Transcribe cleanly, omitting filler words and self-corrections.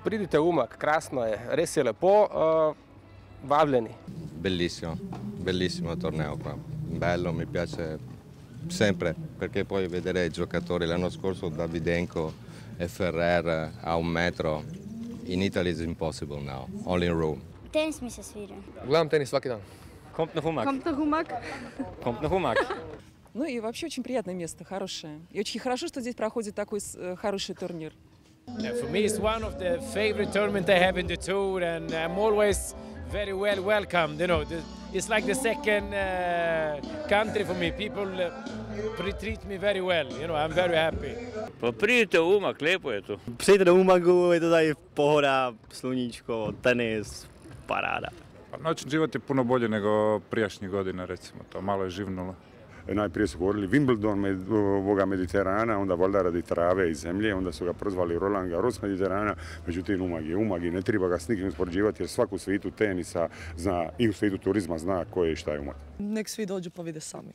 Pridite v Umag, krasno je, res je lepo, vabljeni. Bellissimo, bellissimo torneo qua. Bello, mi piace sempre, perché poi vedere i giocatori l'anno scorso Davidenko e Ferrer a 1 metro, in Italy is impossible now, only in Rome. Tenis mi se sviđa. Gledam tenis svaki dan. Kommt nach Umag. Kommt nach Umag. Kommt nach Umag. Ну и вообще очень приятное место, хорошее. И очень хорошо, что здесь проходит такой хороший турнир. For me, it's one of the favorite tournaments I have in the tour, and I'm always very well welcomed. You know, it's like the second country for me. People treat me very well. You know, I'm very happy. Pa pridite u Umag, lijepo je tu. Pridite u Umagu, je to taj pohoda, sluníčko, tenis, paráda. Noćni život je puno bolje nego prijašnjih godina, recimo, to malo je živnulo. Najprije su govorili Wimbledon ovoga Mediterana, onda valjda radi trave i zemlje, onda su ga prozvali Roland Garros Mediterana, međutim Umag i ne treba ga s nikim uspoređivati jer svak u svijetu tenisa zna i u svijetu turizma zna ko je i šta je Umag. Nek svi dođu pa vide sami.